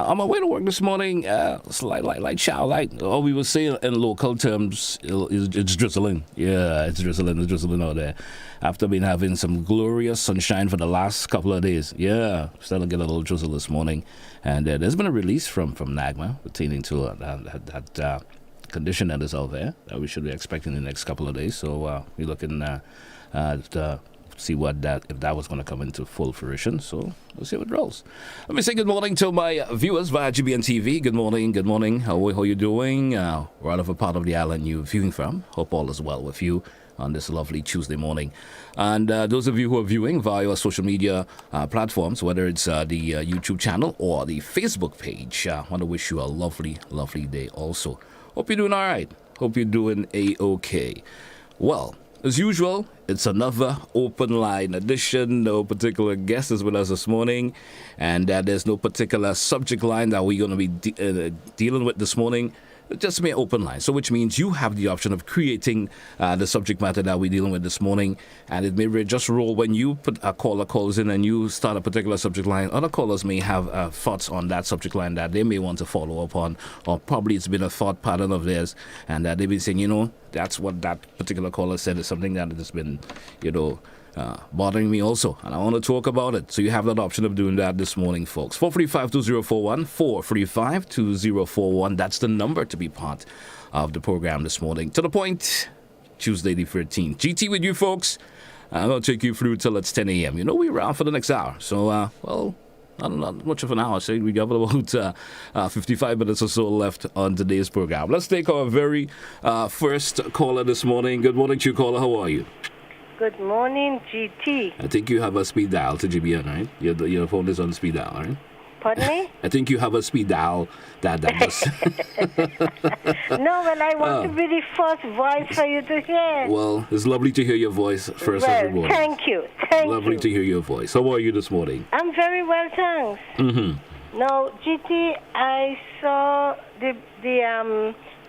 On my way to work this morning, it's like child, like all we would say in local terms, it's drizzling. Yeah, it's drizzling out there. After been having some glorious sunshine for the last couple of days. Yeah, starting to get a little drizzle this morning. And there's been a release from NAGMA pertaining to that condition that is out there that we should be expecting in the next couple of days. So we're looking to see if that was going to come into full fruition. So we'll see what rolls. Let me say good morning to my viewers via GBN TV. Good morning. How are you doing? Whatever part of the island you're viewing from. Hope all is well with you on this lovely Tuesday morning. And those of you who are viewing via our social media platforms, whether it's the YouTube channel or the Facebook page, I want to wish you a lovely day also. Hope you're doing all right. Hope you're doing A-OK. Well, as usual, it's another open line edition. No particular guest is with us this morning, and there's no particular subject line that we're going to be dealing with this morning. Just me open line, so which means you have the option of creating the subject matter that we're dealing with this morning, and it may just roll when you put a caller calls in and you start a particular subject line. Other callers may have thoughts on that subject line that they may want to follow up on, or probably it's been a thought pattern of theirs, and they've been saying, that's what that particular caller said is something that has been, bothering me also, and I want to talk about it. So you have that option of doing that this morning, folks. 435-2041, 435-2041. That's the number to be part of the program this morning. To the point, Tuesday the 13th. GT with you, folks. I'm going to take you through till it's 10 a.m. We're around for the next hour. So, not much of an hour. So we got about 55 minutes or so left on today's program. Let's take our very first caller this morning. Good morning to you, caller. How are you? Good morning, GT. I think you have a speed dial to GBN, right? Your phone is on speed dial, right? Pardon me? I think you have a speed dial that just... No, well, I want to be the first voice for you to hear. Well, it's lovely to hear your voice first every morning. Thank you. Lovely to hear your voice. How are you this morning? I'm very well, thanks. Mm-hmm. Now, GT, I saw the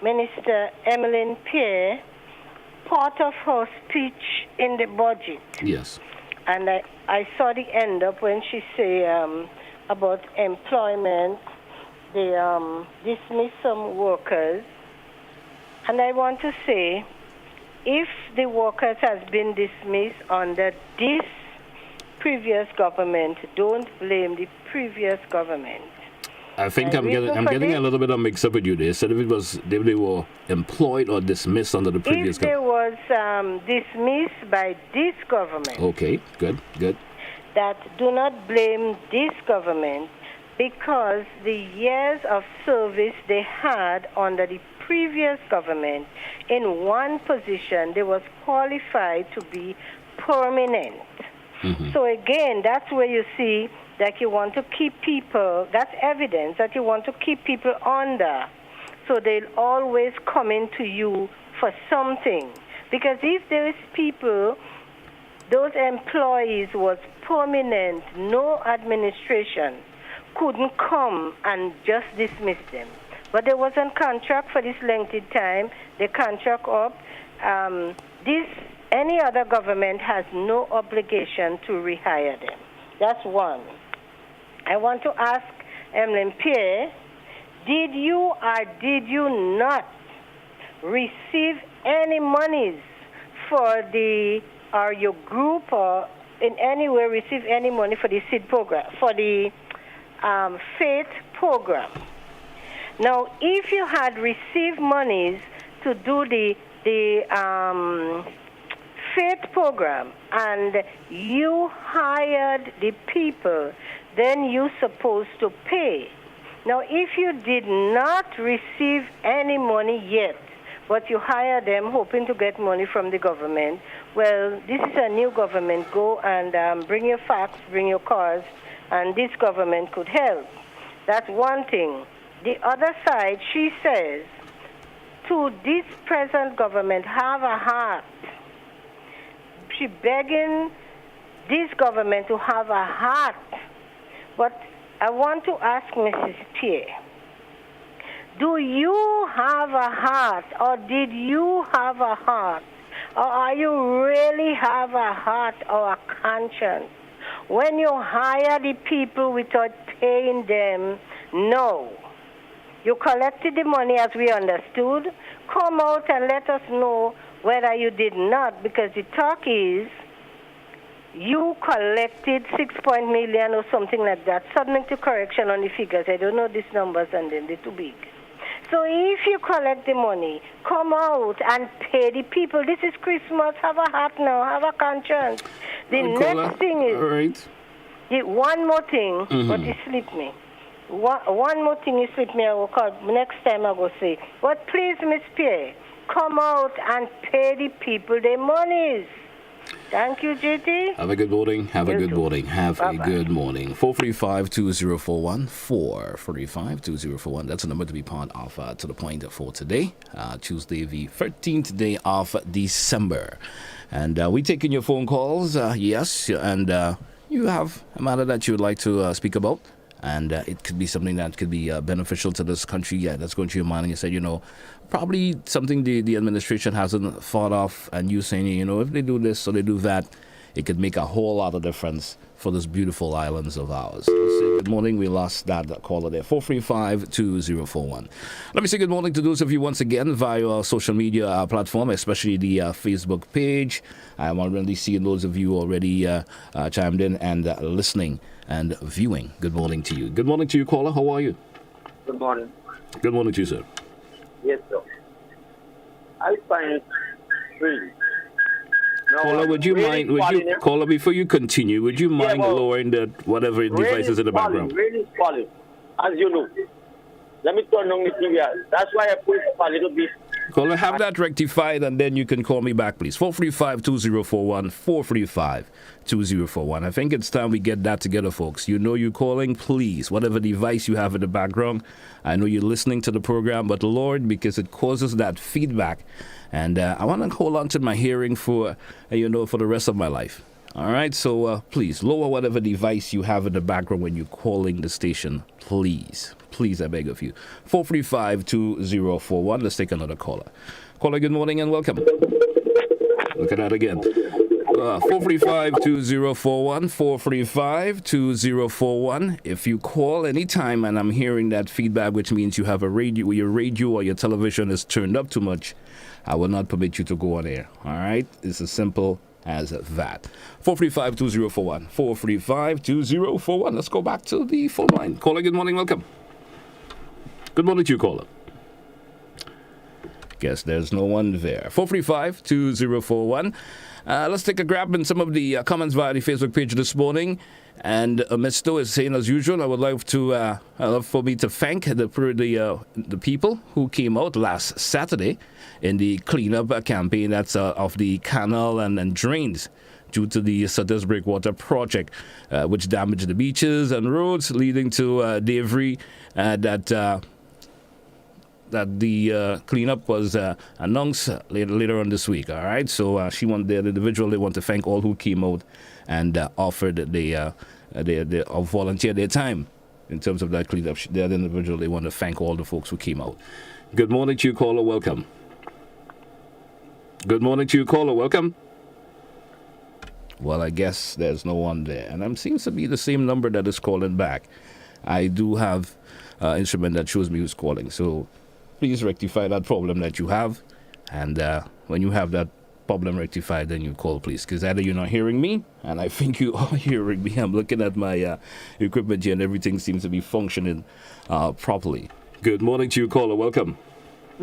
Minister Emmeline Pierre part of her speech in the budget. Yes. And I saw the end up when she say about employment, they dismiss some workers. And I want to say, if the workers has been dismissed under this previous government, don't blame the previous government. I think I'm getting a little bit of mix up with you there. So if they were employed or dismissed under the previous government. If they was dismissed by this government. Okay, good. That do not blame this government because the years of service they had under the previous government in one position, they was qualified to be permanent. Mm-hmm. So again, that's where you see that you want to keep people, that's evidence that you want to keep people under. So they'll always come into you for something. Because if there is people, those employees was permanent, no administration, couldn't come and just dismiss them. But there was a contract for this lengthy time, the contract up. Any other government has no obligation to rehire them. That's one. I want to ask Emmeline Pierre, did you or did you not receive any monies for your group or in any way receive any money for the SID program, for the faith program? Now, if you had received monies to do the faith program and you hired the people, then you're supposed to pay. Now, if you did not receive any money yet, but you hire them hoping to get money from the government, well, this is a new government. Go and bring your facts, bring your cards, and this government could help. That's one thing. The other side, she says, to this present government, have a heart. She begging this government to have a heart. But I want to ask Mrs. Pierre, do you have a heart, or did you have a heart, or are you really have a heart or a conscience when you hire the people without paying them No. You collected the money as we understood. Come out and let us know whether you did not, because the talk is you collected 6 million or something like that, subject to correction on the figures. I don't know these numbers, and then they're too big. So if you collect the money, come out and pay the people. This is Christmas. Have a heart now. Have a conscience. The next thing is... All right. One more thing, but you slipped me. One more thing you slipped me, I will call. Next time I will say, but please, Miss Pierre, come out and pay the people their monies. Thank you, JT. Have a good morning. Have a good morning. Have a good morning. 435-2041. 435-2041. That's the number to be part of To The Point for today. Tuesday, the 13th day of December. And we taking your phone calls. Yes. And you have a matter that you would like to speak about. And it could be something that could be beneficial to this country. Yeah, that's going to your mind. And you said, probably something the administration hasn't thought of. And you saying, if they do this or they do that, it could make a whole lot of difference for this beautiful islands of ours. Say good morning. We lost that caller there. 435-2041. Let me say good morning to those of you once again via our social media platform, especially the Facebook page. I'm already seeing those of you already chimed in and listening and viewing. Good morning to you. Good morning to you, caller. How are you? Good morning. Good morning to you, sir. Yes, sir. I find it really. No, caller, would you mind? Caller, before you continue, would you mind lowering the whatever devices in the background? Rain is falling, as you know. Let me turn on the TV. That's why I put it a little bit. Caller, have that rectified, and then you can call me back, please. 435-2041. 435-2041. I think it's time we get that together, folks. You're calling, please. Whatever device you have in the background, I know you're listening to the program, but Lord, because it causes that feedback, and I want to hold on to my hearing for the rest of my life. All right, so please lower whatever device you have in the background when you're calling the station, please. Please, I beg of you. 435-2041. Let's take another caller. Caller, good morning and welcome. Look at that again. 435-2041. 435-2041. If you call anytime and I'm hearing that feedback, which means you have your radio or your television is turned up too much, I will not permit you to go on air. All right? It's as simple as that. 435-2041. 435-2041. Let's go back to the phone line. Caller, good morning. Welcome. Good morning to you, caller. Guess there's no one there. 435-2041. Let's take a grab in some of the comments via the Facebook page this morning. And Misto is saying, as usual, I would like to for me to thank the people who came out last Saturday in the cleanup campaign that's of the canal and drains due to the Sutter's Breakwater project, which damaged the beaches and roads, leading to debris that the cleanup was announced later on this week. All right, so the individual, they want to thank all who came out and offered volunteered their time in terms of that cleanup. That individual, they want to thank all the folks who came out. Good morning to you, caller. Welcome. Good morning to you, caller. Welcome. Well, I guess there's no one there, and it seems to be the same number that is calling back. I do have an instrument that shows me who's calling, so please rectify that problem that you have, and when you have that problem rectified, then you call, please, because either you're not hearing me, and I think you are hearing me. I'm looking at my equipment here, and everything seems to be functioning properly. Good morning to you, caller. Welcome.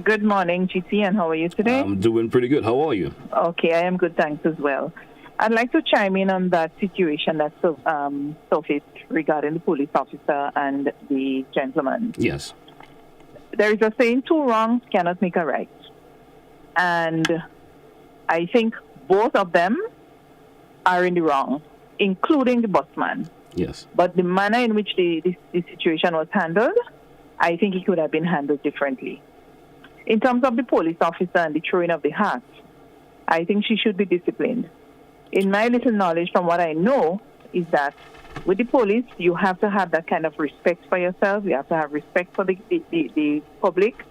Good morning, GT, and how are you today? I'm doing pretty good. How are you? Okay, I am good, thanks as well. I'd like to chime in on that situation that surfaced regarding the police officer and the gentleman. Yes. There is a saying, two wrongs cannot make a right. And I think both of them are in the wrong, including the busman. Yes. But the manner in which the situation was handled, I think it could have been handled differently. In terms of the police officer and the throwing of the hat, I think she should be disciplined. In my little knowledge, from what I know, is that with the police, you have to have that kind of respect for yourself. You have to have respect for the public.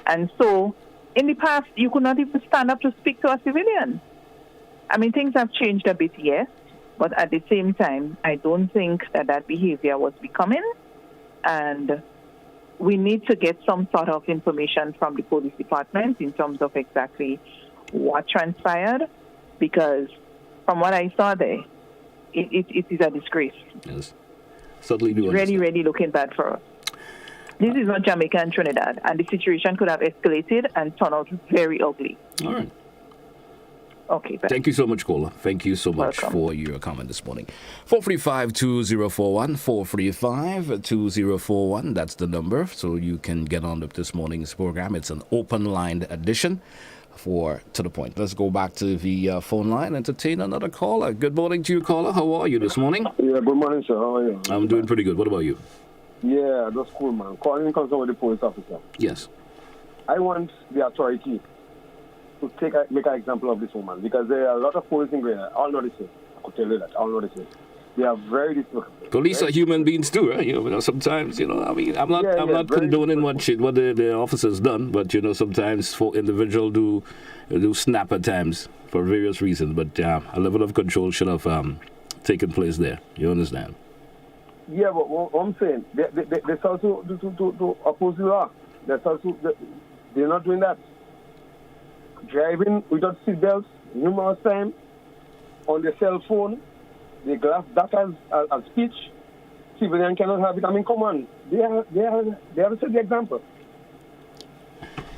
And so, in the past, you could not even stand up to speak to a civilian. I mean, things have changed a bit, yes, but at the same time, I don't think that behavior was becoming. And we need to get some sort of information from the police department in terms of exactly what transpired, because from what I saw there, it is a disgrace. Yes. Certainly do Really, really looking bad for us. This is not Jamaica and Trinidad, and the situation could have escalated and turned out very ugly. All right. Okay, bye. Thank you so much, caller. Thank you so much for your comment this morning. 435-2041, 435-2041. That's the number, so you can get on with this morning's program. It's an open line edition for To The Point. Let's go back to the phone line, entertain another caller. Good morning to you, caller. How are you this morning? Yeah, good morning, sir. How are you? I'm doing pretty good. What about you? Yeah, that's cool, man. Calling in concern with the police officer. Yes. I want the authority to make an example of this woman, because there are a lot of police in Grenada. All know the same. I could tell you that. All know the same. They are very despicable. Police are human beings too, right? You know, sometimes, I mean, I'm not condoning what the officer's done, but sometimes for individual do snap at times for various reasons. But a level of control should have taken place there. You understand? Yeah, but what I'm saying, they also to oppose the law. They're not doing that. Driving without seatbelts numerous times on their cell phone. They glass that as speech. Civilian cannot have it. I mean, come on. They have to set the example.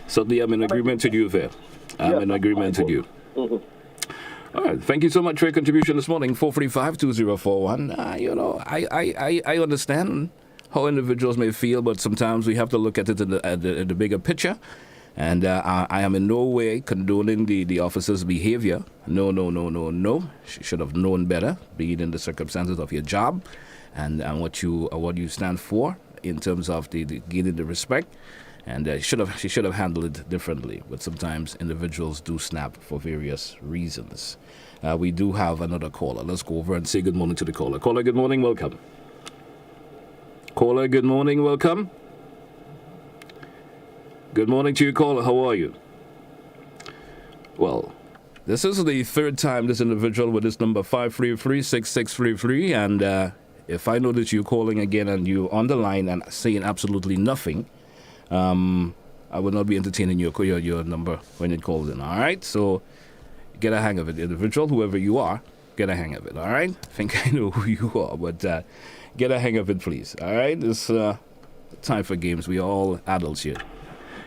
Certainly, I'm in agreement with you there. I'm in agreement with you. Mm-hmm. All right. Thank you so much for your contribution this morning. 435-2041. I understand how individuals may feel, but sometimes we have to look at it in the bigger picture. And I am in no way condoning the officer's behavior. No. She should have known better, being in the circumstances of your job and what you stand for in terms of the gaining the respect. And she should have handled it differently. But sometimes individuals do snap for various reasons. We do have another caller. Let's go over and say good morning to the caller. Caller, good morning. Welcome. Caller, good morning. Welcome. Good morning to you, caller. How are you? Well, this is the third time this individual with this number 533-6633, and if I know that you're calling again and you're on the line and saying absolutely nothing, I would not be entertaining your number when it calls in. All right, so get a hang of it, individual, whoever you are. Get a hang of it. All right, I think I know who you are, but get a hang of it, please. All right, it's time for games. We are all adults here.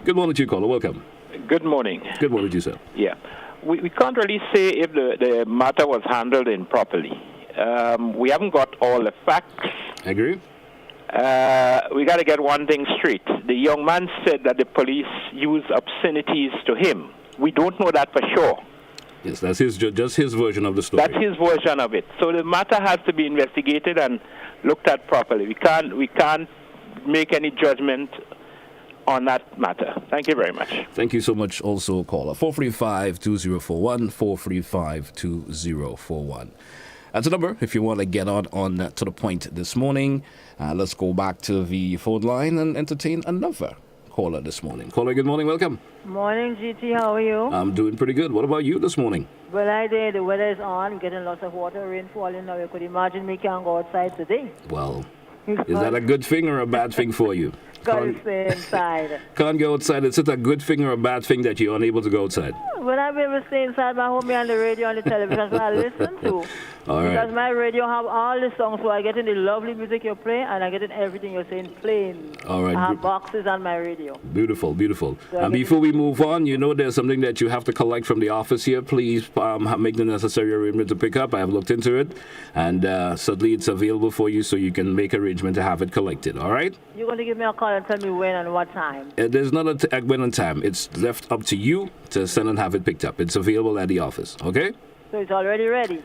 Good morning to you, caller. Welcome. Good morning. Good morning to you, sir. Yeah. We can't really say if the matter was handled improperly. We haven't got all the facts. I agree. We got to get one thing straight. The young man said that the police used obscenities to him. We don't know that for sure. Yes, that's just his version of the story. That's his version of it. So the matter has to be investigated and looked at properly. We can't make any judgment on that matter. Thank you very much. Thank you so much also, caller. 435-2041, 435-2041. That's the number if you want to get on To The Point this morning. Let's go back to the phone line and entertain another caller this morning. Caller, good morning. Welcome. Morning, GT. How are you? I'm doing pretty good. What about you this morning? Well, the weather is on, getting lots of water, rain falling now. You could imagine me can't go outside today. Well, is that a good thing or a bad thing for you? Gotta stay inside. Can't go outside. Is it a good thing or a bad thing that you're unable to go outside? When I'm able to stay inside my home, on the radio and the television, so I listen to. All right. Because my radio have all the songs, so I get in the lovely music you play, and I get in everything you're saying plain. All right. I have boxes on my radio. Beautiful, beautiful. So and before we move on, there's something that you have to collect from the office here. Please make the necessary arrangement to pick up. I have looked into it, and suddenly it's available for you, so you can make arrangement to have it collected. All right? You're going to give me a call and tell me when and what time? There's not a when and time. It's left up to you to send and have it picked up. It's available at the office. Okay? So it's already ready?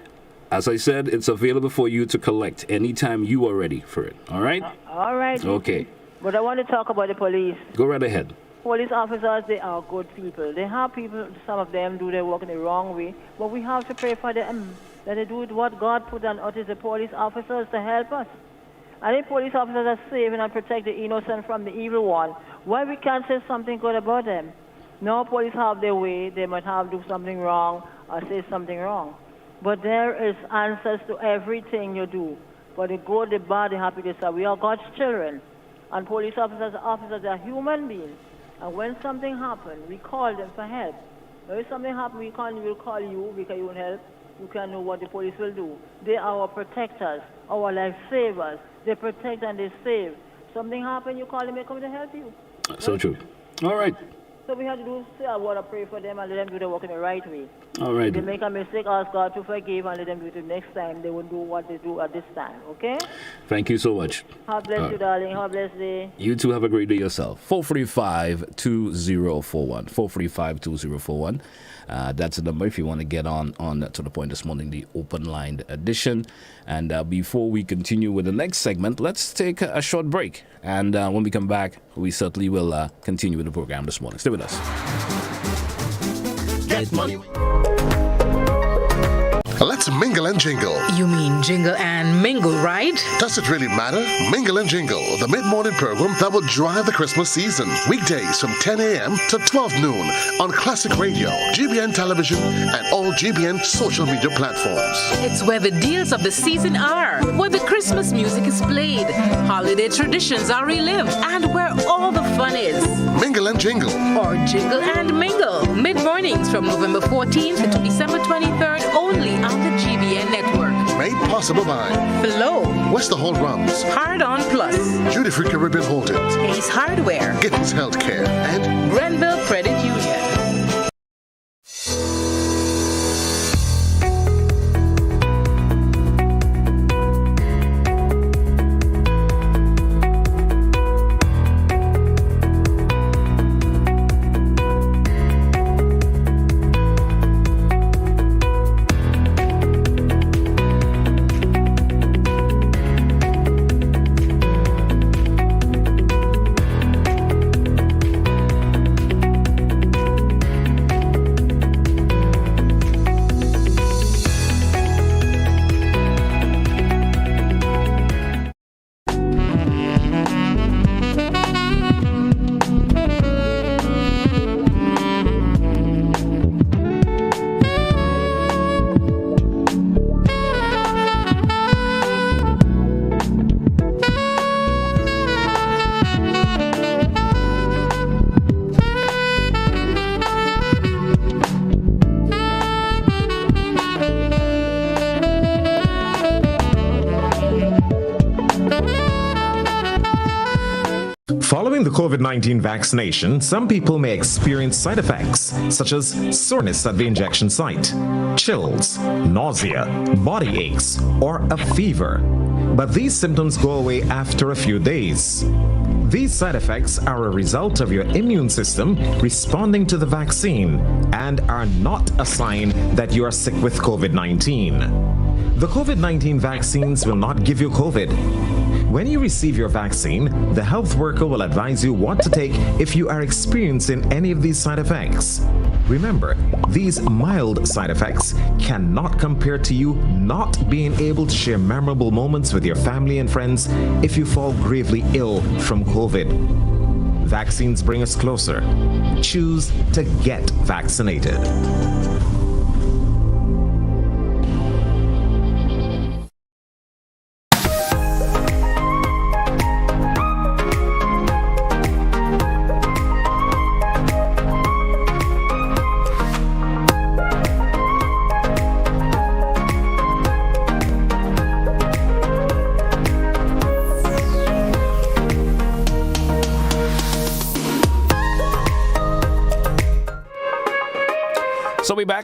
As I said, it's available for you to collect anytime you are ready for it. All right? All right. Okay. But I want to talk about the police. Go right ahead. Police officers, they are good people. They have people, some of them do their work in the wrong way, but we have to pray for them, that they do what God put on us as the police officers to help us. And if police officers are saving and protect the innocent from the evil one, why we can't say something good about them? No, police have their way. They might have do something wrong or say something wrong. But there is answers to everything you do. For the good, the bad, the happy, the sad. We are God's children. And police officers are human beings. And when something happens, we call them for help. Now, if something happens, we'll call you because you will help. You can know what the police will do. They are our protectors, our life savers. They protect and they save. Something happens, you call them, they come to help you. So true. All right. So we have to do, say, I want to pray for them and let them do the work in the right way. All right. If they make a mistake, ask God to forgive and let them do it the next time. They won't do what they do at this time, okay? Thank you so much. God bless you, darling. Have a blessed day. You too have a great day yourself. 435-2041. 435-2041. That's the number if you want to get on to the point this morning, the open line edition. And before we continue with the next segment, let's take a short break. And when we come back, we certainly will continue with the program this morning. Stay with us. Get money. Let's mingle and jingle. You mean jingle and mingle, right? Does it really matter? Mingle and Jingle, the mid-morning program that will drive the Christmas season. Weekdays from 10 a.m. to 12 noon on Classic Radio, GBN Television, and all GBN social media platforms. It's where the deals of the season are, where the Christmas music is played, holiday traditions are relived, and where all the fun is. Mingle and Jingle. Or Jingle and Mingle. Mid-mornings from November 14th to December 23rd only on the GBN network. Made possible by Flow, West Hall Rums, Hard On Plus, Duty Free Caribbean Holdings, Ace Hardware, Gittins Healthcare, and Grenville Credit Union. Following the COVID-19 vaccination, some people may experience side effects such as soreness at the injection site, chills, nausea, body aches, or a fever. But these symptoms go away after a few days. These side effects are a result of your immune system responding to the vaccine and are not a sign that you are sick with COVID-19. The COVID-19 vaccines will not give you COVID. When you receive your vaccine, the health worker will advise you what to take if you are experiencing any of these side effects. Remember, these mild side effects cannot compare to you not being able to share memorable moments with your family and friends if you fall gravely ill from COVID. Vaccines bring us closer. Choose to get vaccinated.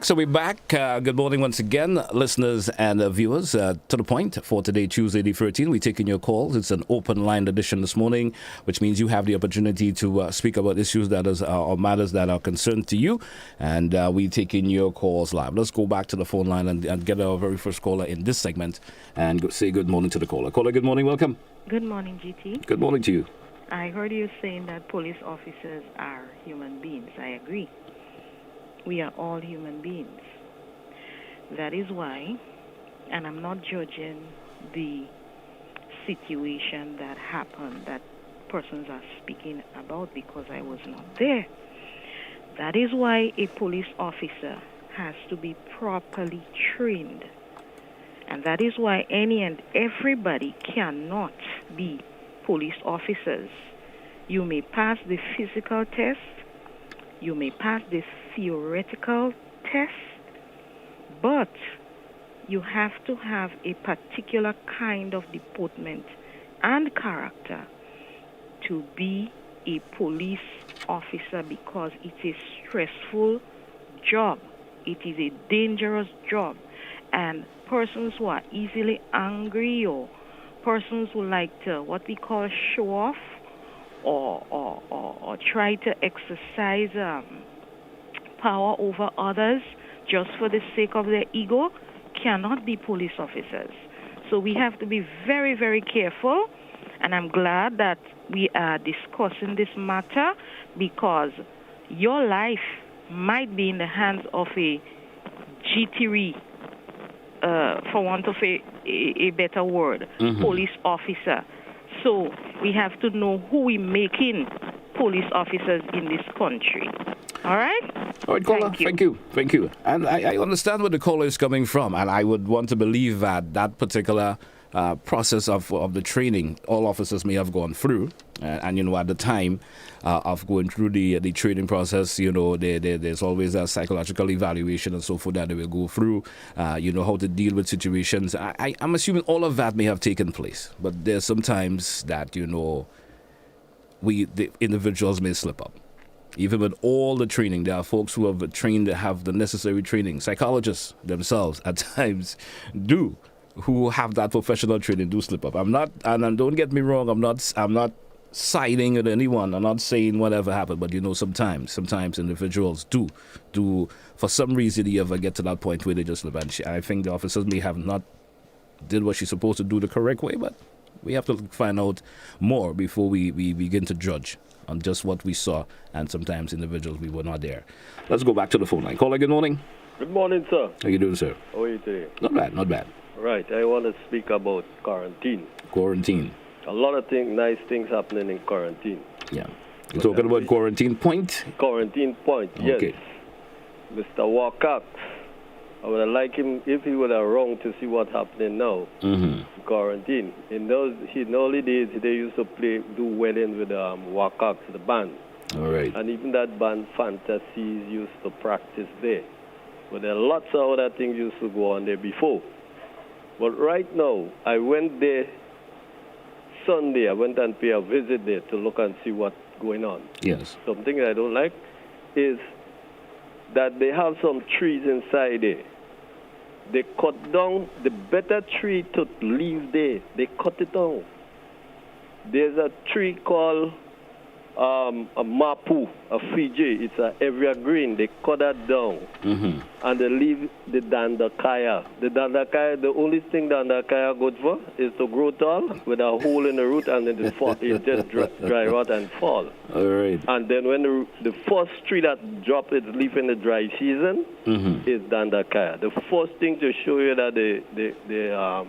So we're back. Good morning once again, listeners and viewers. To the point for today, Tuesday the 13th, we're taking your calls. It's an open line edition this morning, which means you have the opportunity to speak about issues that is or matters that are concerned to you, and we're taking your calls live. Let's go back to the phone line and get our very first caller in this segment and say good morning to the caller. Caller, good morning, welcome. Good morning, GT. Good morning to you. I heard you saying that police officers are human beings. I agree. We are all human beings. That is why, and I'm not judging the situation that happened, that persons are speaking about, because I was not there. That is why a police officer has to be properly trained. And that is why any and everybody cannot be police officers. You may pass the physical test, you may pass the theoretical test, but you have to have a particular kind of deportment and character to be a police officer, because it's a stressful job. It is a dangerous job. And persons who are easily angry, or persons who like to, what we call, show off, or try to exercise power over others just for the sake of their ego, cannot be police officers. So we have to be very, very careful, and I'm glad that we are discussing this matter, because your life might be in the hands of a GTRE, for want of a better word, police officer. So we have to know who we making police officers in this country. All right? All right, caller. Thank you. And I understand where the caller is coming from, and I would want to believe that particular process of the training all officers may have gone through, and at the time of going through the training process, there's always a psychological evaluation and so forth that they will go through, how to deal with situations. I'm assuming all of that may have taken place, but there's sometimes that the individuals may slip up. Even with all the training, there are folks who have trained, have the necessary training. Psychologists themselves at times who have that professional training do slip up. And don't get me wrong, I'm not siding with anyone. I'm not saying whatever happened, but sometimes individuals do for some reason you ever get to that point where they just slip. And I think the officers may have not did what she's supposed to do the correct way, but we have to find out more before we begin to judge on just what we saw, and sometimes individuals we were not there. Let's go back to the phone line. Caller, good morning. Good morning, sir. How you doing, sir? How are you today? Not bad. Right, I want to speak about quarantine. Quarantine. A lot of nice things happening in quarantine. Yeah. You're talking about quarantine point? Quarantine point, yes. Okay. Mr. Walcox, I would have liked him if he would have rung to see what's happening now. Quarantine. In the early days, they used to do weddings with Walcox, the band. All right. And even that band, Fantasies, used to practice there. But there are lots of other things used to go on there before. But right now, I went there Sunday. I went and paid a visit there to look and see what's going on. Yes. Something I don't like is that they have some trees inside there. They cut down the better tree to leave there. They cut it down. There's a tree called a mapu, a Fiji. It's a evergreen. They cut that down. And they leave the dandakaya. The dandakaya, the only thing dandakaya good for is to grow tall with a hole in the root, and then it just dry rot and fall. All right. And then when the first tree that drops its leaf in the dry season is dandakaya. The first thing to show you that the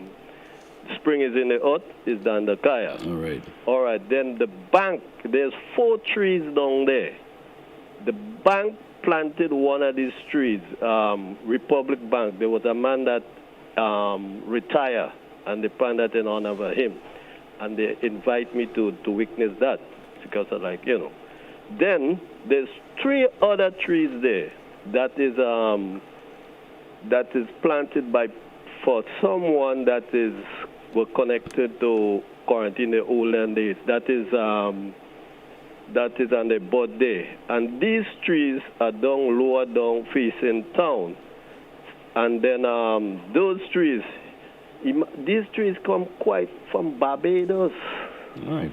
spring is in the earth is dandakaya. All right. All right. Then the bank, there's 4 trees down there. The bank planted one of these trees, Republic Bank. There was a man that retired, and they planted in honor of him. And they invite me to witness that, because I like, Then there's 3 other trees there that is planted for someone that were connected to quarantine the olden days. That is on the birthday. And these trees are lower down facing town. And then these trees come quite from Barbados. All right.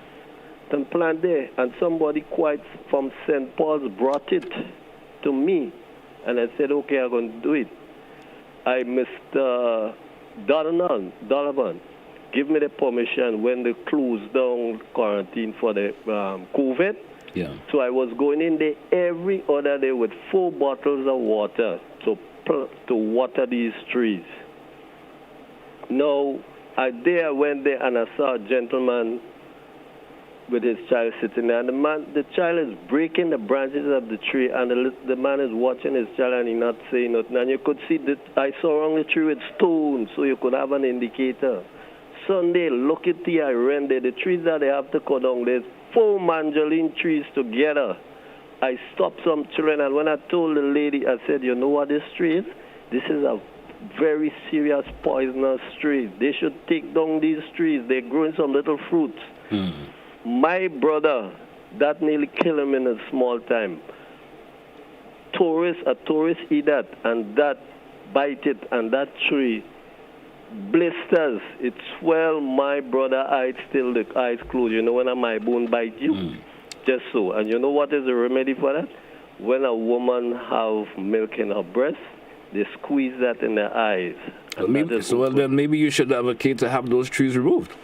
And plant there. And somebody quite from St. Paul's brought it to me. And I said, okay, I'm going to do it. Mr. Donovan, give me the permission when they closed down quarantine for the COVID. Yeah. So I was going in there every other day with 4 bottles of water to water these trees. Now, I went there and I saw a gentleman with his child sitting there. And the child is breaking the branches of the tree, and the man is watching his child and he's not saying nothing. And you could see that I surrounded the tree with stones, so you could have an indicator. Sunday, look at the render. The trees that they have to cut down, there's 4 manjoline trees together. I stopped some children, and when I told the lady, I said, you know what this tree is? This is a very serious poisonous tree. They should take down these trees. They're growing some little fruits. My brother, that nearly killed him in a small time. A tourist eat that, and that bite it, and that tree blisters. It swell my brother eyes till the eyes closed. You know when my bone bite you? Just so. And you know what is the remedy for that? When a woman have milk in her breast, they squeeze that in their eyes. Then maybe you should advocate to have those trees removed.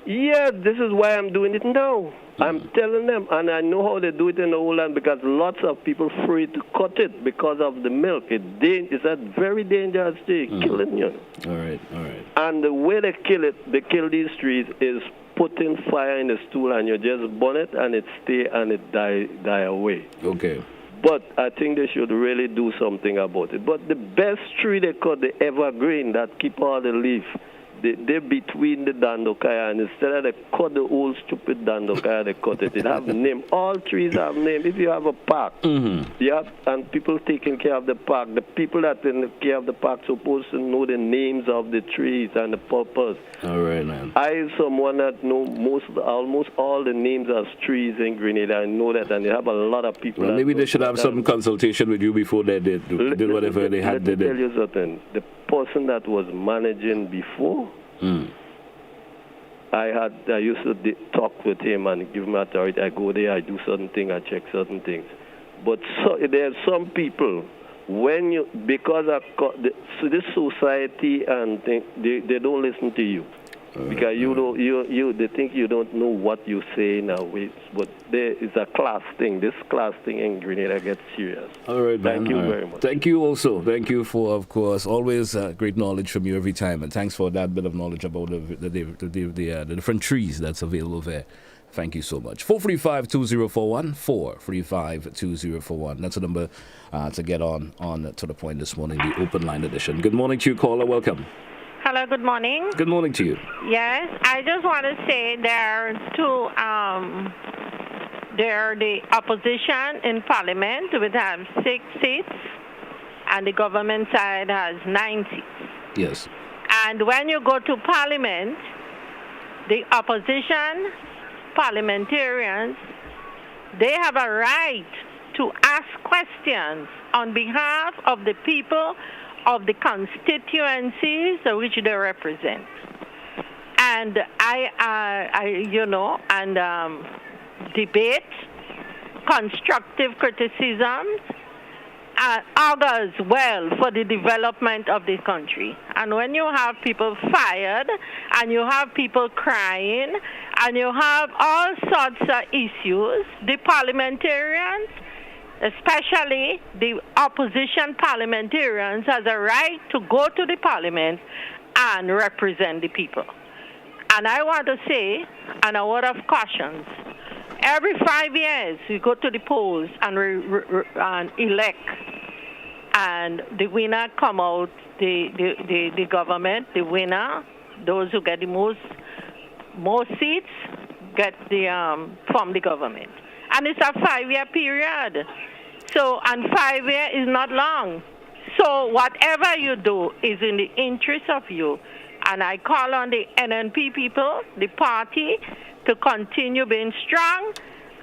Yeah, this is why I'm doing it now. I'm telling them, and I know how they do it in the whole land, because lots of people afraid to cut it because of the milk. It's a very dangerous tree, killing you. All right. And the way they kill these trees is putting fire in the stool, and you just burn it, and it stay and it die away. Okay. But I think they should really do something about it. But the best tree they cut, the evergreen that keep all the leaf, they're between the dandokaya, and instead of they cut the old stupid dandokaya, they cut it. It have a name. All trees have name. If you have a park, you have, and people taking care of the park, the people that in care of the park supposed to know the names of the trees and the purpose. All right, man. I am someone that know almost all the names of trees in Grenada. I know that, and they have a lot of people. Well, maybe they should have some consultation with you before they did whatever they had to do. Let me tell you something. The person that was managing before, I used to talk with him and give him authority. I go there, I do certain things, I check certain things. But there are some people, because of this society and they don't listen to you. Because they think you don't know what you say now. But there is a class thing. This class thing in Grenada gets serious. All right, man. Thank you very much. Thank you also. Thank you for, of course, always great knowledge from you every time. And thanks for that bit of knowledge about the different trees that's available there. Thank you so much. 435-2041, 435-2041. That's the number to get on to the point this morning, the open line edition. Good morning to you, caller. Welcome. Hello, good morning. Good morning to you. Yes, I just want to say there are the opposition in Parliament, which have 6 seats, and the government side has 9 seats. Yes. And when you go to Parliament, the opposition parliamentarians, they have a right to ask questions on behalf of the people of the constituencies which they represent. And debate, constructive criticisms, augurs well for the development of the country. And when you have people fired, and you have people crying, and you have all sorts of issues, the parliamentarians, especially the opposition parliamentarians, has a right to go to the parliament and represent the people. And I want to say, and a word of caution, every 5 years we go to the polls and elect, and the winner come out, the government, the winner, those who get the most seats, get from the government. And it's a 5-year period. So, and 5 years is not long. So whatever you do is in the interest of you. And I call on the NNP people, the party, to continue being strong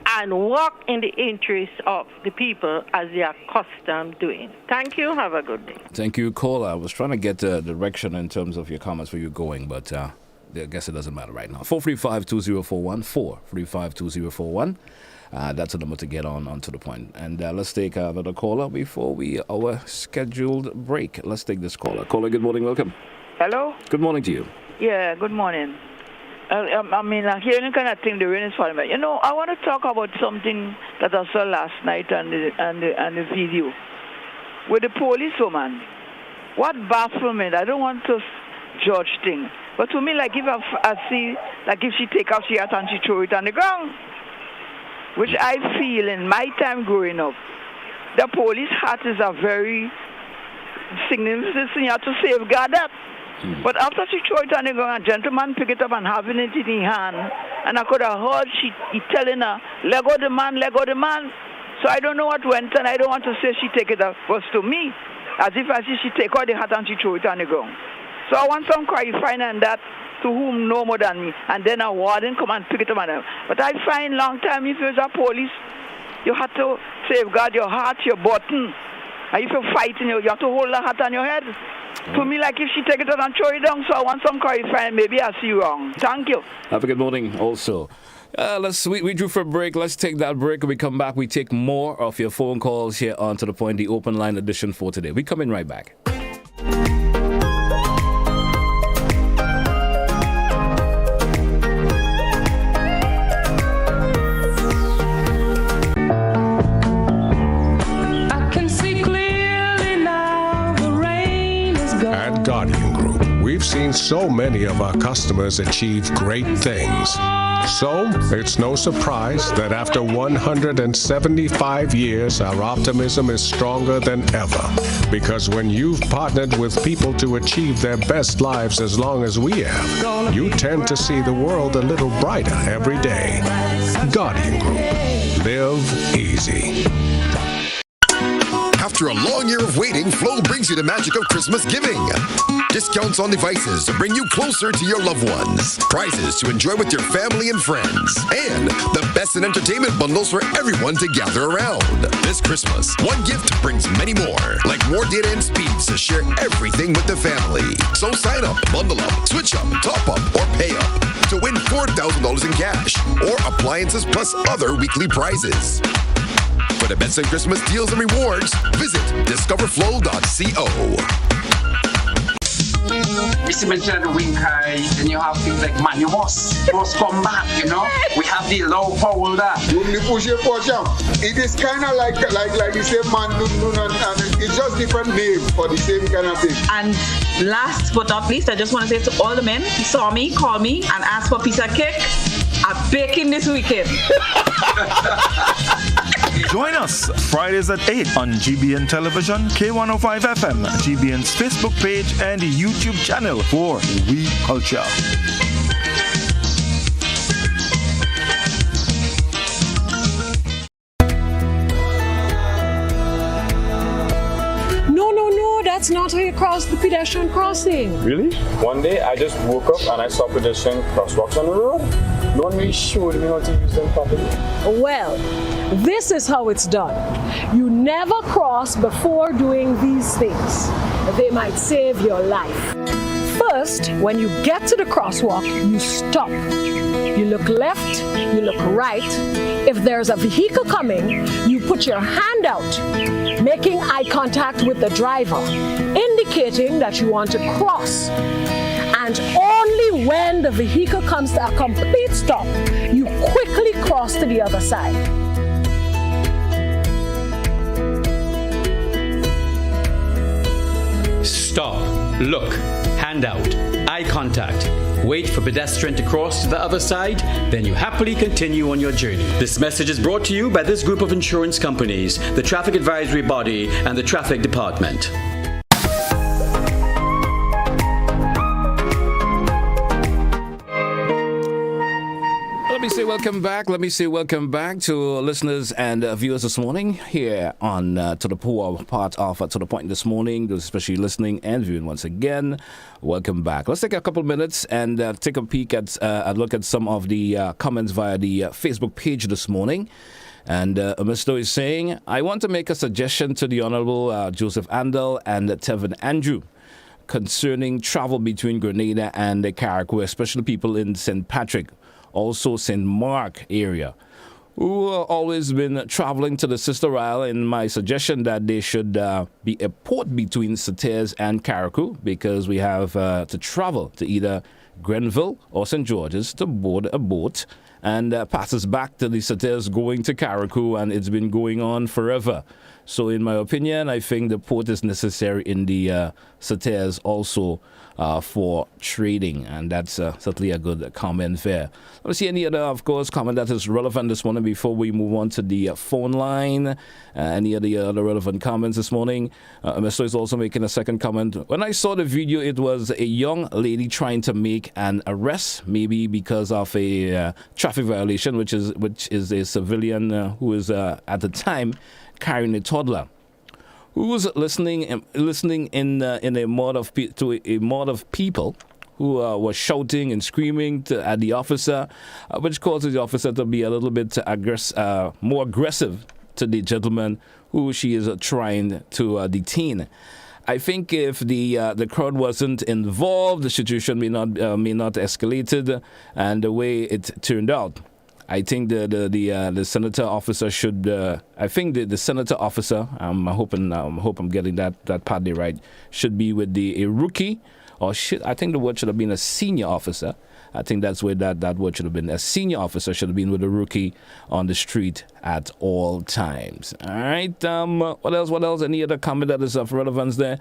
and work in the interest of the people as they are accustomed doing. Thank you. Have a good day. Thank you, caller. I was trying to get direction in terms of your comments where you're going, but I guess it doesn't matter right now. 435-2041, 435-2041. That's the number to get on to the point. And let's take another caller before our scheduled break. Let's take this caller. Caller, good morning. Welcome. Hello? Good morning to you. Yeah, good morning. I'm hearing kind of thing the rain is falling. You know, I want to talk about something that I saw last night on the video with the policewoman. What baffled me, I don't want to judge things, but to me, like if she take off her hat and she throw it on the ground, which I feel in my time growing up, the police hat is a very significant thing. You have to safeguard that. But after she threw it on the ground, a gentleman picked it up and having it in his hand. And I could have heard he telling her, let go the man, let go the man. So I don't know what went, and I don't want to say she take it up. Was to me, as if I see she take out the hat and she threw it on the ground. So I want some clarifying on that, to whom know more than me. And then a warden come and pick it up on them. But I find long time if you're a police, you have to safeguard your heart, your button. And if you're fighting, you have to hold the hat on your head. To me, like if she take it out and throw it down, so I want some clarifying. Maybe I see you wrong. Thank you. Have a good morning also. We drew for a break. Let's take that break. When we come back, we take more of your phone calls here on To The Point, the open line edition for today. We coming right back. At Guardian Group, we've seen so many of our customers achieve great things. So, it's no surprise that after 175 years, our optimism is stronger than ever. Because when you've partnered with people to achieve their best lives as long as we have, you tend to see the world a little brighter every day. Guardian Group. Live easy. After a long year of waiting, Flow brings you the magic of Christmas giving. Discounts on devices to bring you closer to your loved ones. Prizes to enjoy with your family and friends. And the best in entertainment bundles for everyone to gather around. This Christmas, one gift brings many more. Like more data and speeds to share everything with the family. So sign up, bundle up, switch up, top up, or pay up to win $4,000 in cash or appliances plus other weekly prizes. For the best in Christmas deals and rewards, visit discoverflow.co. Mr. mentioned the wing kai, then you have things like manual must come back, you know. We have the low folder. It is kind of like the same man, and it's just different name for the same kind of thing. And last but not least, I just want to say to all the men who saw me, call me, and ask for a piece of cake. I'm baking this weekend. Join us Fridays at 8 on GBN Television, K105 FM, GBN's Facebook page, and YouTube channel for We Culture. No, that's not how you cross the pedestrian crossing. Really? One day I just woke up and I saw pedestrian crosswalks on the road. No one really showed me how to use them properly. Well, this is how it's done. You never cross before doing these things. They might save your life. First, when you get to the crosswalk, you stop. You look left, you look right. If there's a vehicle coming, you put your hand out, making eye contact with the driver, indicating that you want to cross. And only when the vehicle comes to a complete stop, you quickly cross to the other side. Stop, look, hand out, eye contact. Wait for pedestrian to cross to the other side, then you happily continue on your journey. This message is brought to you by this group of insurance companies, the Traffic Advisory Body, and the Traffic Department. Let me say welcome back to listeners and viewers this morning here on To The Poor part of To The Point this morning, especially listening and viewing once again. Welcome back. Let's take a couple of minutes and take a peek at a look at some of the comments via the Facebook page this morning. And Mr. is saying, I want to make a suggestion to the Honorable Joseph Andel and Tevin Andrew concerning travel between Grenada and Carriacou, especially people in St. Patrick, also St. Mark area, who have always been traveling to the Sister Isle. In my suggestion that they should be a port between Sauteurs and Carriacou, because we have to travel to either Grenville or St. George's to board a boat and passes back to the Sauteurs going to Carriacou, and it's been going on forever. So in my opinion, I think the port is necessary in the Sauteurs also. for trading, and that's certainly a good comment there. Let's see any other, of course, comment that is relevant this morning before we move on to the phone line. Any of the other relevant comments this morning? Mr. is also making a second comment. When I saw the video, it was a young lady trying to make an arrest, maybe because of a traffic violation, which is a civilian who is at the time carrying a toddler, who was listening in a mob of people who were shouting and screaming at the officer, which causes the officer to be a little bit more aggressive to the gentleman who she is trying to detain. I think if the crowd wasn't involved, the situation may not escalated, and the way it turned out, I think the senator officer should. I think the senator officer. I'm hoping I'm getting that part there right. Should be with a rookie, or I think the word should have been a senior officer. I think that's where that word should have been. A senior officer should have been with a rookie on the street at all times. All right. What else? Any other comment that is of relevance there?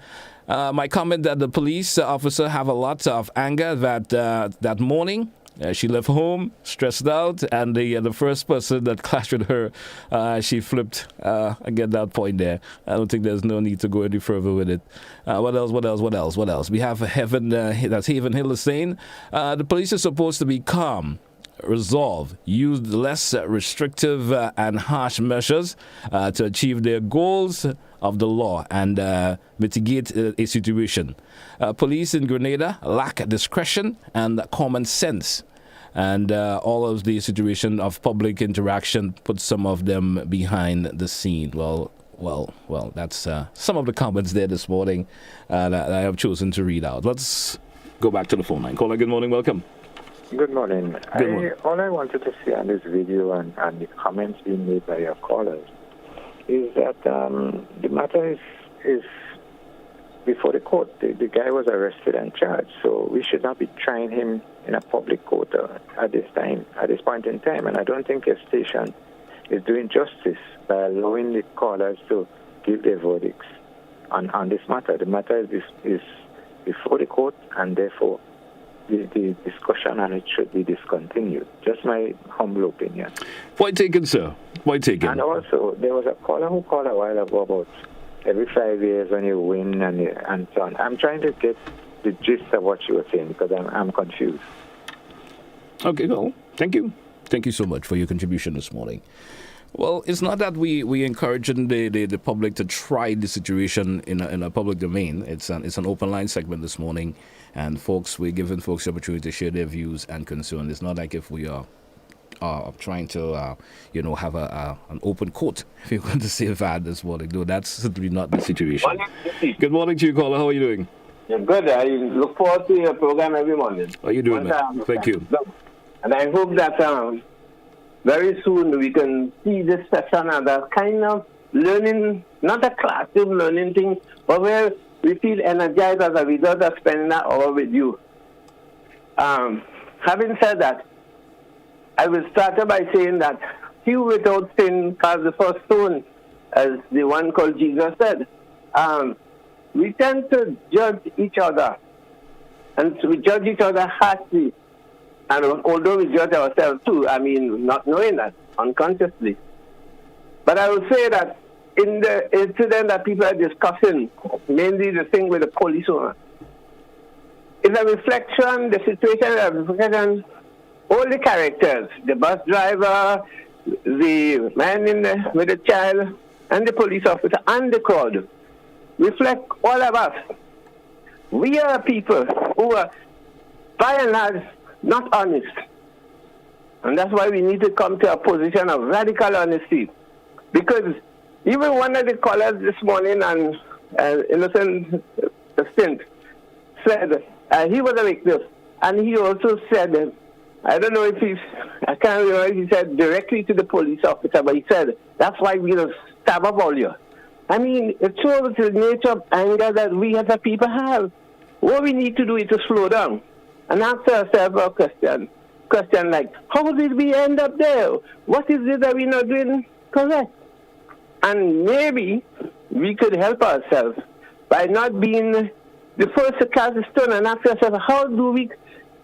My comment that the police officer have a lot of anger that morning. She left home stressed out, and the first person that clashed with her, she flipped. I get that point there. I don't think there's no need to go any further with it. What else? We have Haven Hill is saying the police are supposed to be calm, resolve, use less restrictive and harsh measures to achieve their goals of the law and mitigate a situation. Police in Grenada lack discretion and common sense, and all of the situation of public interaction puts some of them behind the scene. Well, that's some of the comments there this morning that I have chosen to read out. Let's go back to the phone line. Caller, good morning, welcome. Good morning. All I wanted to say on this video and the comments being made by your callers is that the matter is before the court. The guy was arrested and charged, so we should not be trying him in a public court at this point in time. And I don't think your station is doing justice by allowing the callers to give their verdicts on this matter. The matter is before the court, and therefore the discussion on it should be discontinued. Just my humble opinion. Point taken, sir. Point taken. And also, there was a caller who called a while ago about every 5 years when you win and so on. I'm trying to get the gist of what you were saying because I'm confused. Okay, well, thank you. Thank you so much for your contribution this morning. Well, it's not that we encouraging the public to try the situation in a public domain. It's an open line segment this morning, and we're giving folks the opportunity to share their views and concerns. It's not like if we are trying to have an open court, if you're going to say that this morning. No, that's certainly not the situation. Good morning to you, caller. How are you doing? Yeah, good. I look forward to your program every morning. How are you doing, man? Thank you. And I hope that very soon we can see this session as a kind of learning, not a classroom learning thing, but where we feel energized as a result of spending that hour with you. Having said that, I will start by saying that few without sin cast the first stone, as the one called Jesus said. We tend to judge each other, and we judge each other harshly. And although we judge ourselves too, not knowing that, unconsciously. But I would say that in the incident that people are discussing, mainly the thing with the police owner, it's a reflection, the situation is a reflection, all the characters, the bus driver, the man with the child, and the police officer, and the crowd, reflect all of us. We are people who are, by and large, not honest. And that's why we need to come to a position of radical honesty. Because even one of the callers this morning, and Innocent Stint, said he was a witness. And he also said, I don't know if I can't remember if he said directly to the police officer, but he said, that's why we will stab up all you. It shows the nature of anger that we as a people have. What we need to do is to slow down and ask ourselves a question like, how did we end up there? What is it that we're not doing correct? And maybe we could help ourselves by not being the first to cast a stone and ask yourself, how do we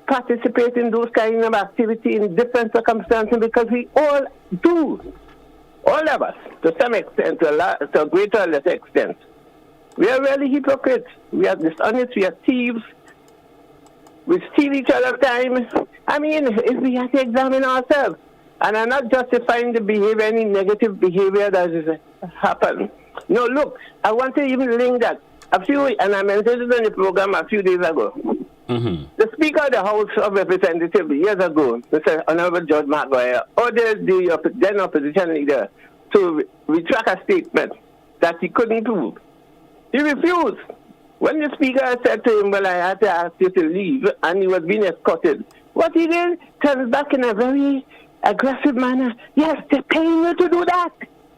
participate in those kind of activity in different circumstances? Because we all do, all of us, to some extent, to a greater or less extent. We are really hypocrites. We are dishonest. We are thieves. We steal each other's time. I mean, if we have to examine ourselves, and I'm not justifying the behavior, any negative behavior that has happened. No, look, I want to even link that. And I mentioned it in the program a few days ago. Mm-hmm. The Speaker of the House of Representatives years ago, Mr. Honorable George Maguire, ordered the then opposition leader to retract a statement that he couldn't prove. He refused. When the Speaker said to him, well, I had to ask you to leave, and he was being escorted, what he did, turns back in a very aggressive manner. Yes, they're paying you to do that.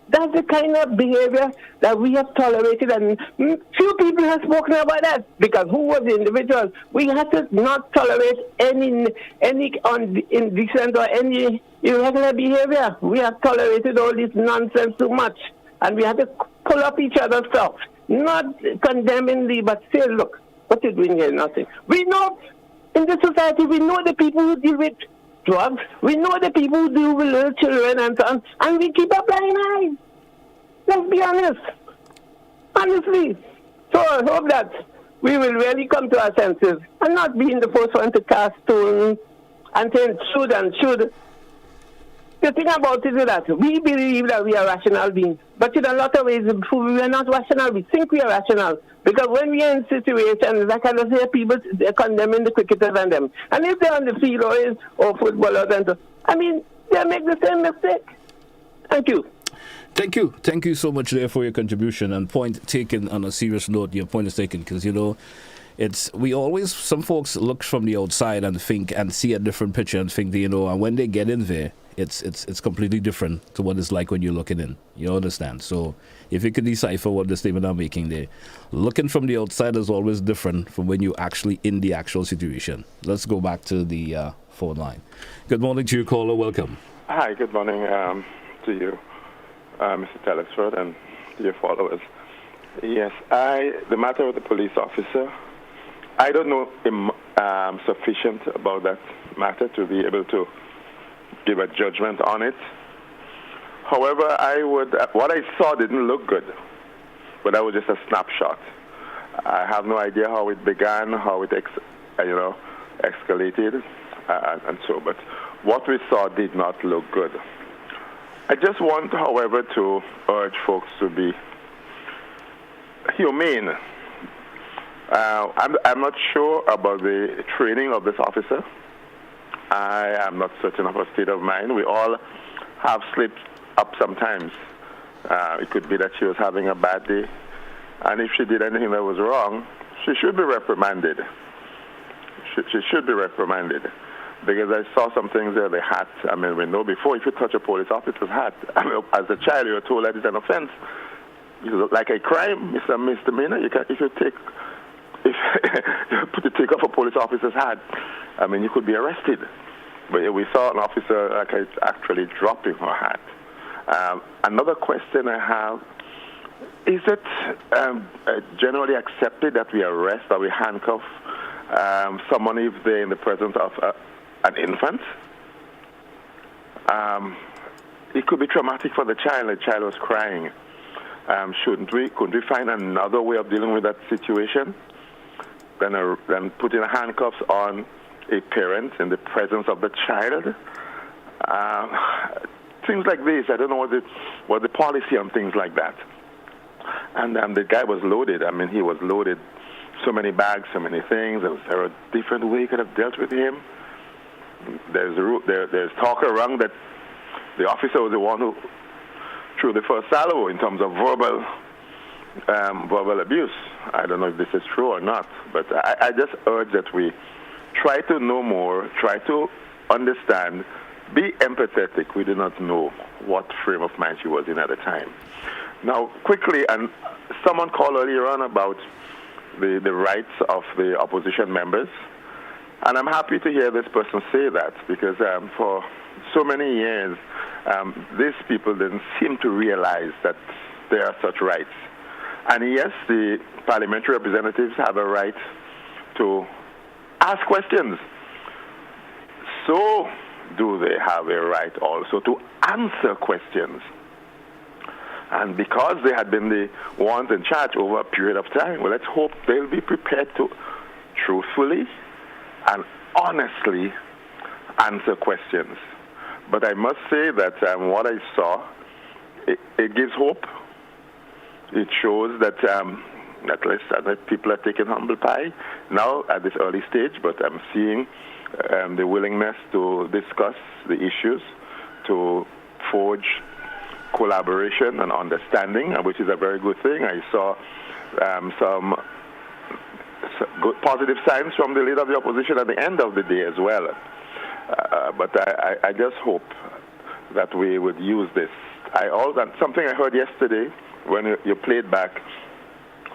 That's the kind of behavior that we have tolerated, and few people have spoken about that, because who was the individual? We had to not tolerate any indecent or any irregular behavior. We have tolerated all this nonsense too much, and we had to pull up each other's stuff, not condemningly, but say, look, what you're doing here is nothing. We know, in this society, we know the people who deal with drugs. We know the people who deal with little children and so on, and we keep a blind eye. Let's be honest. Honestly. So I hope that we will really come to our senses and not being the first one to cast stones and saying should and should. The thing about it is that we believe that we are rational beings, but in a lot of ways we are not rational. We think we are rational. Because when we are in situations, like I say, people they're condemning the cricketers and them. And if they're on the field or footballers, and so, I mean, they make the same mistake. Thank you. Thank you. Thank you so much there for your contribution. And point taken on a serious note, your point is taken, because, you know, some folks look from the outside and think and see a different picture and think, you know, and when they get in there, it's completely different to what it's like when you're looking in. You understand? So if you can decipher what the statement I'm making there, looking from the outside is always different from when you're actually in the actual situation. Let's go back to the phone line. Good morning to you, caller. Welcome. Hi, good morning to you, Mr. Telesford, and to your followers. Yes, the matter of the police officer, I don't know sufficient about that matter to be able to give a judgment on it. However, what I saw didn't look good, but that was just a snapshot. I have no idea how it began, how it escalated, and so. But what we saw did not look good. I just want, however, to urge folks to be humane. I'm not sure about the training of this officer. I am not certain of her state of mind. We all have slipped up sometimes. It could be that she was having a bad day, and if she did anything that was wrong, she should be reprimanded. She should be reprimanded, because I saw some things there. The hat. I mean, we know before if you touch a police officer's hat, I mean, as a child, you were told that it's an offense. It's like a crime. It's a misdemeanor. If you take off a police officer's hat, I mean, you could be arrested. But we saw an officer actually dropping her hat. Another question I have, is it generally accepted that we arrest or we handcuff someone if they're in the presence of an infant? It could be traumatic for the child. The child was crying. Couldn't we find another way of dealing with that situation than putting handcuffs on a parent in the presence of the child? Things like this, I don't know what the policy on things like that. And the guy was loaded. I mean, he was loaded, so many bags, so many things. There was a different way you could have dealt with him. There's talk around that the officer was the one who threw the first salvo in terms of verbal abuse. I don't know if this is true or not, but I just urge that we try to know more, try to understand, be empathetic. We do not know what frame of mind she was in at the time. Now, quickly, and someone called earlier on about the rights of the opposition members, and I'm happy to hear this person say that, because for so many years, these people didn't seem to realize that there are such rights. And yes, the parliamentary representatives have a right to ask questions. So do they have a right also to answer questions? And because they had been the ones in charge over a period of time, well, let's hope they'll be prepared to truthfully and honestly answer questions. But I must say that what I saw, it gives hope. It shows that at least people are taking humble pie now at this early stage, but I'm seeing the willingness to discuss the issues, to forge collaboration and understanding, which is a very good thing. I saw some good positive signs from the leader of the opposition at the end of the day as well. But I just hope that we would use this. Something I heard yesterday when you played back,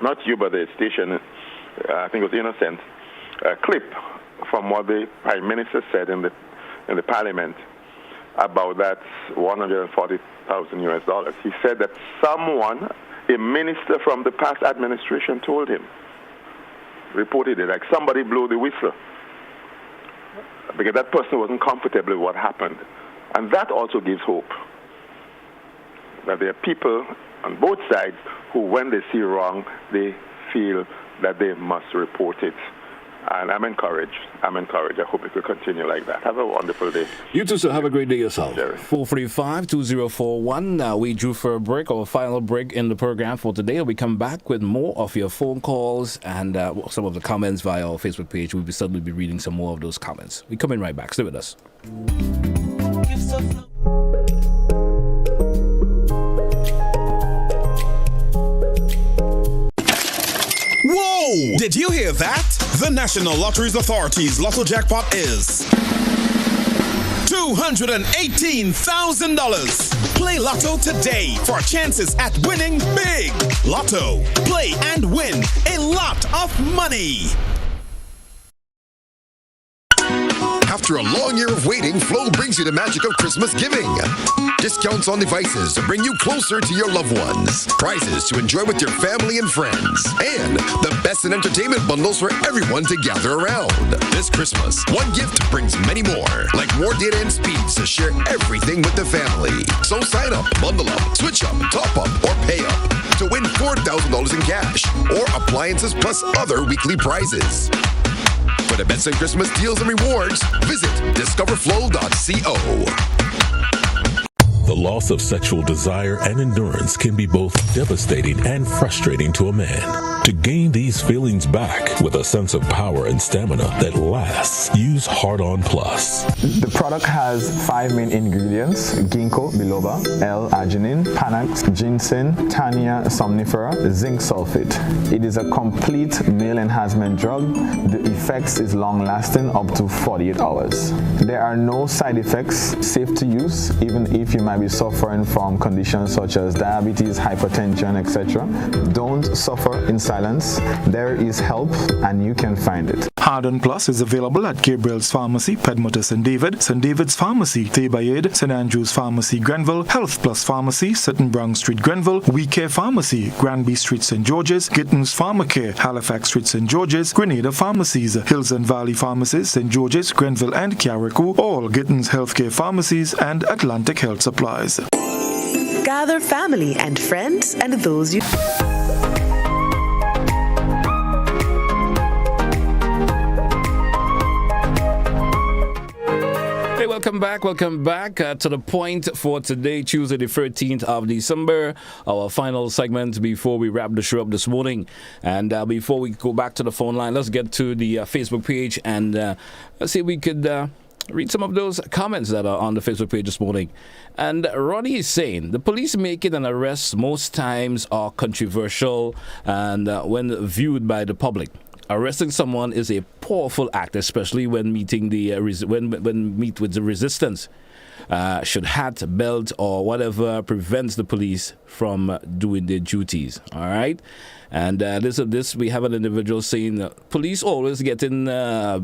not you but the station, I think it was Innocent, a clip from what the Prime Minister said in the Parliament about that $140,000. He said that someone, a minister from the past administration, told him, reported it, like somebody blew the whistle, because that person wasn't comfortable with what happened. And that also gives hope that there are people on both sides who, when they see wrong, they feel that they must report it. And I'm encouraged. I hope it will continue like that. Have a wonderful day. You too, sir. Have a great day yourself. 435-2041. Now we drew for a break, our final break in the program for today. We come back with more of your phone calls and some of the comments via our Facebook page. We'll certainly be reading some more of those comments. We're coming right back. Stay with us. Whoa! Did you hear that? The National Lotteries Authority's Lotto jackpot is $218,000. Play Lotto today for chances at winning big. Lotto. Play and win a lot of money. After a long year of waiting, Flow brings you the magic of Christmas giving. Discounts on devices to bring you closer to your loved ones. Prizes to enjoy with your family and friends. And the best in entertainment bundles for everyone to gather around. This Christmas, one gift brings many more. Like more data and speeds to share everything with the family. So sign up, bundle up, switch up, top up, or pay up to win $4,000 in cash or appliances plus other weekly prizes. For the best in Christmas deals and rewards, visit discoverflow.co. The loss of sexual desire and endurance can be both devastating and frustrating to a man. To gain these feelings back with a sense of power and stamina that lasts, use Hard On Plus. The product has 5 main ingredients: ginkgo biloba, L-arginine, panax, ginseng, Tania somnifera, zinc sulfate. It is a complete male enhancement drug. The effects is long-lasting, up to 48 hours. There are no side effects, safe to use, even if you might be suffering from conditions such as diabetes, hypertension, etc. Don't suffer in silence. There is help and you can find it. Hard On Plus is available at Gabriel's Pharmacy, Pedmota St. David's Pharmacy, Thebayed, St. Andrew's Pharmacy, Grenville, Health Plus Pharmacy, Sutton Brown Street, Grenville, We Care Pharmacy, Granby Street, St. George's, Gittins Pharmacare, Halifax Street, St. George's, Grenada Pharmacies, Hills and Valley Pharmacies, St. George's, Grenville and Carriacou, all Gittins Healthcare Pharmacies, and Atlantic Health Supplies. Gather family and friends and those you... Hey, welcome back to the point for today, Tuesday the 13th of December, our final segment before we wrap the show up this morning. And before we go back to the phone line, let's get to the Facebook page and let's see if we could read some of those comments that are on the Facebook page this morning. And Ronnie is saying, the police making an arrest most times are controversial and when viewed by the public. Arresting someone is a powerful act, especially when meeting the when meet with the resistance. should hat, belt, or whatever prevents the police from doing their duties. All right. And this we have an individual saying police always getting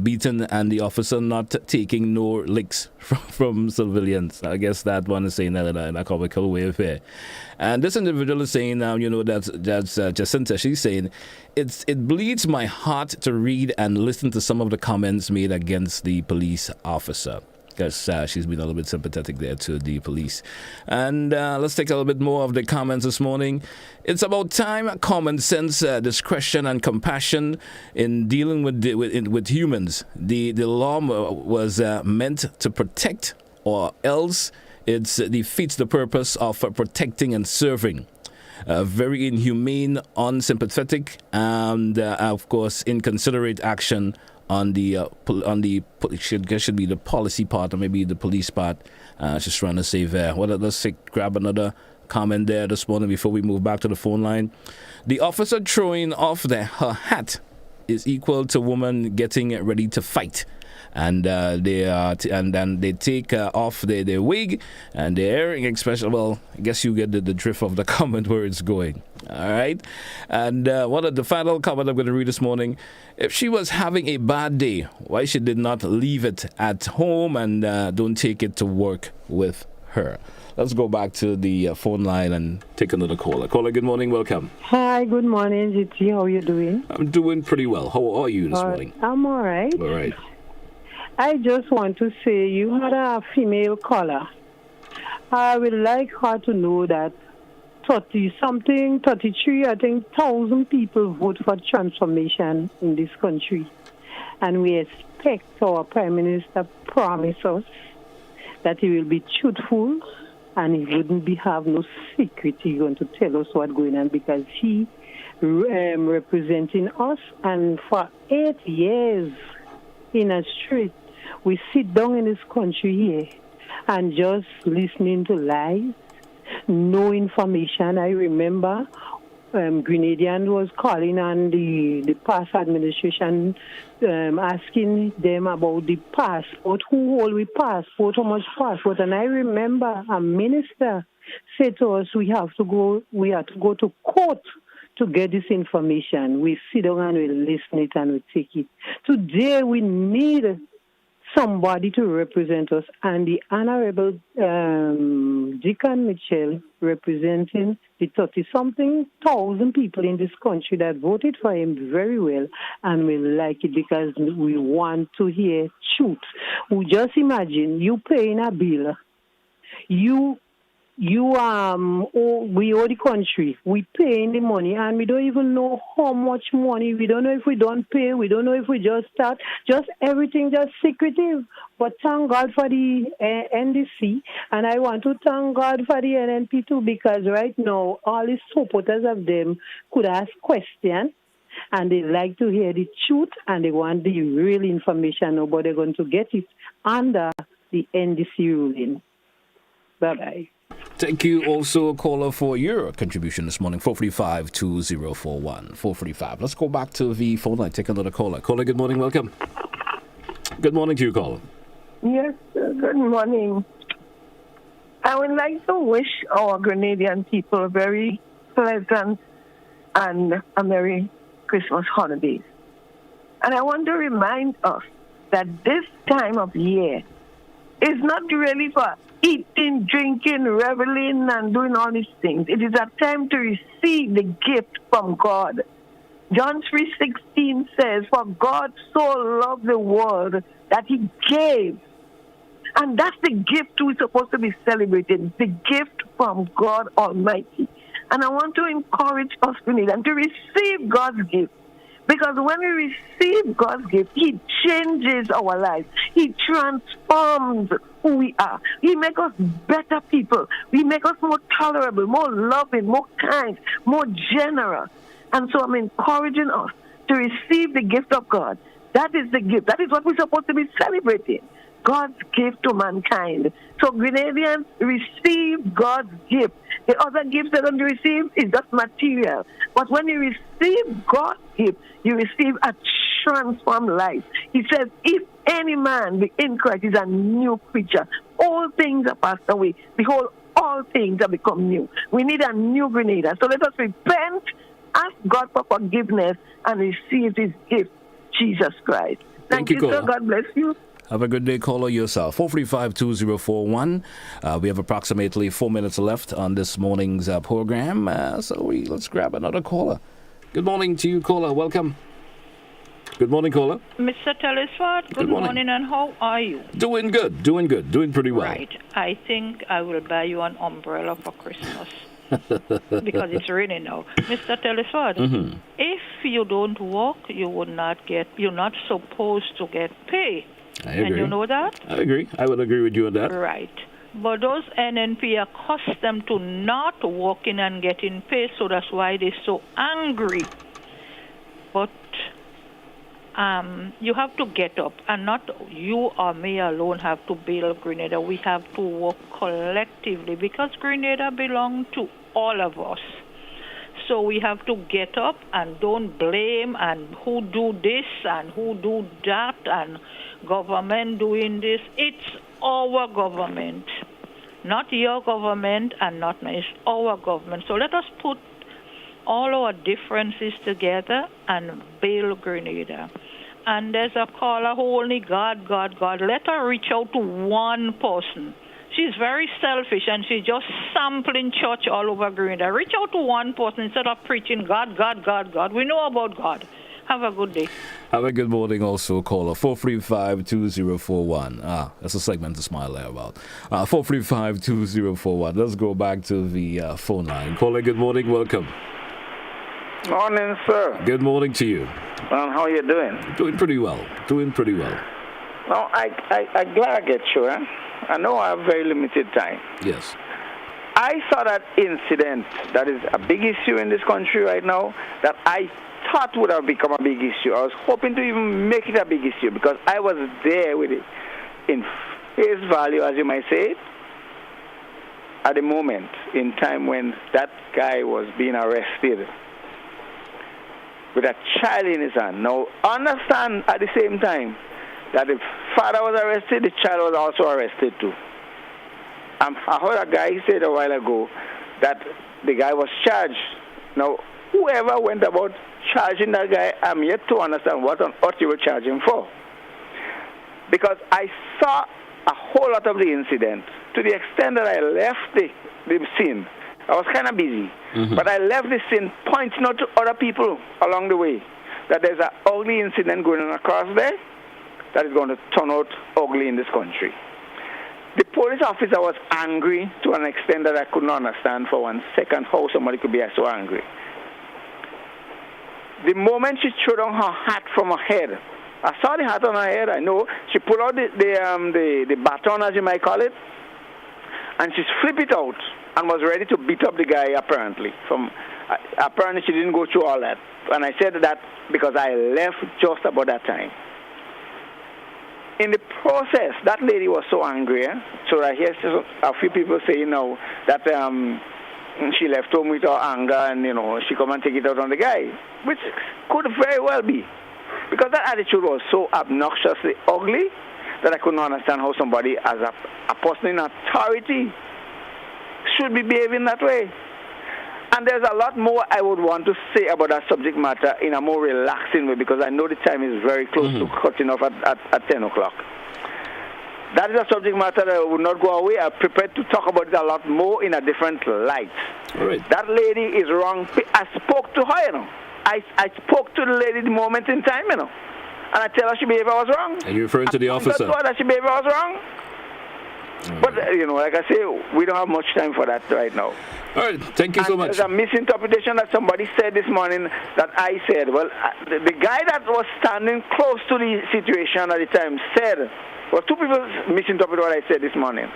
beaten and the officer not taking no licks from civilians. I guess that one is saying that in a comical way of it. And this individual is saying now, that's Jacinta. She's saying it bleeds my heart to read and listen to some of the comments made against the police officer. Because she's been a little bit sympathetic there to the police. And let's take a little bit more of the comments this morning. It's about time common sense, discretion, and compassion in dealing with humans. The law was meant to protect, or else it defeats the purpose of protecting and serving. Very inhumane, unsympathetic, and of course inconsiderate action on the should be the policy part, or maybe the police part. Just trying to say there. Well, let's grab another comment there this morning before we move back to the phone line. The officer throwing off her hat is equal to woman getting ready to fight. And then they take off their wig and their earring, especially. Well, I guess you get the drift of the comment where it's going. All right. And the final comment I'm going to read this morning. If she was having a bad day, why she did not leave it at home and don't take it to work with her? Let's go back to the phone line and take another caller. Caller, good morning. Welcome. Hi, good morning, GT. How are you doing? I'm doing pretty well. How are you this morning? I'm all right. All right. I just want to say you had a female caller. I would like her to know that 33, I think, 1,000 people vote for transformation in this country. And we expect our Prime Minister promise us that he will be truthful and he wouldn't have no secret. He's going to tell us what's going on because he representing us. And for 8 years in a street, we sit down in this country here and just listening to lies, no information. I remember Grenadian was calling on the past administration, asking them about the passport, who hold with passport, how much passport. And I remember a minister said to us, we have to go to court to get this information. We sit down and we listen it and we take it. Today we need somebody to represent us, and the Honorable Deacon Mitchell, representing the 30-something thousand people in this country that voted for him very well, and we like it because we want to hear truth. We just imagine you paying a bill, we owe the country. We paying the money, and we don't even know how much money. We don't know if we don't pay. We don't know if we just start. Just everything just secretive. But thank God for the NDC, and I want to thank God for the NNP too, because right now all the supporters of them could ask questions, and they like to hear the truth, and they want the real information. But they're going to get it under the NDC ruling. Bye-bye. Thank you also, caller, for your contribution this morning. 435-2041. 445. Let's go back to the phone line. Take another caller. Caller, good morning. Welcome. Good morning to you, caller. Yes, good morning. I would like to wish our Grenadian people a very pleasant and a Merry Christmas holidays. And I want to remind us that this time of year is not really for eating, drinking, reveling, and doing all these things. It is a time to receive the gift from God. John 3:16 says, "For God so loved the world that he gave." And that's the gift we're supposed to be celebrating, the gift from God Almighty. And I want to encourage us to receive God's gift. Because when we receive God's gift, he changes our lives. He transforms who we are. He makes us better people. He makes us more tolerable, more loving, more kind, more generous. And so I'm encouraging us to receive the gift of God. That is the gift. That is what we're supposed to be celebrating. God's gift to mankind. So Grenadians, receive God's gift. The other gifts they're going to receive is just material. But when you receive God's gift, you receive a transform life. He says, if any man be in Christ is a new creature, all things are passed away. Behold, all things have become new. We need a new Grenada. So let us repent, ask God for forgiveness, and receive his gift, Jesus Christ. Thank you, sir. God bless you. Have a good day, caller, yourself. 435-2041. We have approximately 4 minutes left on this morning's program. Let's grab another caller. Good morning to you, caller. Welcome. Good morning, caller. Mr. Telesford, good morning, and how are you? Doing good, doing pretty well. Right. I think I will buy you an umbrella for Christmas because it's raining now. Mr. Telesford, if you don't work, you're not supposed to get pay. I agree. And you know that? I agree. I would agree with you on that. Right. But those NNP are accustomed to not working and getting paid, so that's why they're so angry. But you have to get up, and not you or me alone have to build Grenada. We have to work collectively because Grenada belongs to all of us. So we have to get up and don't blame and who do this and who do that and government doing this. It's our government, not your government and not mine. It's our government. So let us put all our differences together and build Grenada. And there's a caller who only God. Let her reach out to one person. She's very selfish and she's just sampling church all over Grenada. Reach out to one person instead of preaching God. We know about God. Have a good day. Have a good morning also, caller. 435-2041. That's a segment to smile there about. 435-2041. Let's go back to the phone line. Caller, good morning. Welcome. Morning, sir. Good morning to you. How are you doing? Doing pretty well. Now, I glad I get you. I know I have very limited time. Yes. I saw that incident that is a big issue in this country right now that I thought would have become a big issue. I was hoping to even make it a big issue because I was there with it in face value, as you might say it, at the moment in time when that guy was being arrested with a child in his hand. Now, understand at the same time that the father was arrested, the child was also arrested too. I heard a guy said a while ago that the guy was charged. Now, whoever went about charging that guy, I'm yet to understand what on earth you were charging for. Because I saw a whole lot of the incident to the extent that I left the scene. I was kind of busy, but I left the scene pointing out to other people along the way that there's an ugly incident going on across there that is going to turn out ugly in this country. The police officer was angry to an extent that I could not understand for 1 second how somebody could be so angry. The moment she threw down her hat from her head, I saw the hat on her head, I know. She pulled out the baton, as you might call it, and she flipped it out and was ready to beat up the guy, apparently. Apparently she didn't go through all that. And I said that because I left just about that time. In the process, that lady was so angry, so I hear a few people saying now that she left home with her anger and, she come and take it out on the guy, which could very well be. Because that attitude was so obnoxiously ugly that I could not understand how somebody as a person in authority should be behaving that way. And there's a lot more I would want to say about that subject matter in a more relaxing way because I know the time is very close to cutting off at 10 o'clock. That is a subject matter that will not go away. I'm prepared to talk about it a lot more in a different light. All right. That lady is wrong. I spoke to her, I spoke to the lady the moment in time, And I tell her she behaved I was wrong. And you're referring to the officer? That she behaved I was wrong. But, like I say, we don't have much time for that right now. All right, thank you so much. There's a misinterpretation that somebody said this morning that I said. Well, the guy that was standing close to the situation at the time said, well, two people misinterpreted what I said this morning.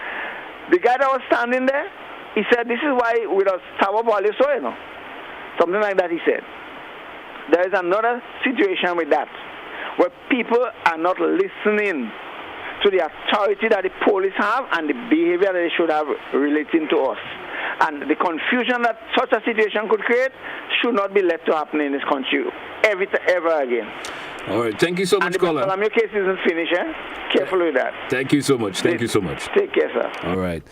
The guy that was standing there, he said, this is why we don't stop up all this oil, Something like that he said. There is another situation with that, where people are not listening to the authority that the police have and the behavior that they should have relating to us. And the confusion that such a situation could create should not be let to happen in this country ever again. All right. Thank you so much, caller. And the case isn't finished, eh? Careful with that. Thank you so much. Thank you so much. Take care, sir. All right.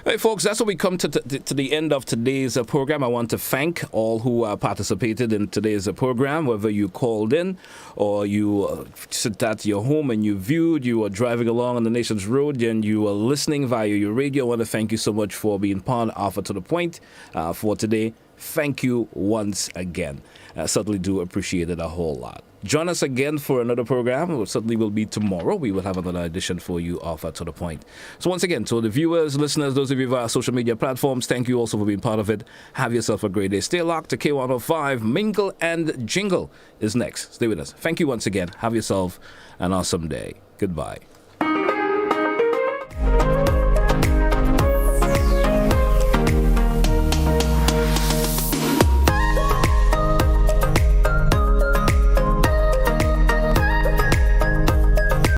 Hey, folks, that's what we come to the end of today's program. I want to thank all who participated in today's program, whether you called in or you sit at your home and you viewed, you were driving along on the nation's road and you were listening via your radio. I want to thank you so much for being part of To The Point for today. Thank you once again. I certainly do appreciate it a whole lot. Join us again for another program. It certainly will be tomorrow. We will have another edition for you of To The Point. So once again, to the viewers, listeners, those of you via social media platforms, thank you also for being part of it. Have yourself a great day. Stay locked to K105. Mingle and Jingle is next. Stay with us. Thank you once again. Have yourself an awesome day. Goodbye.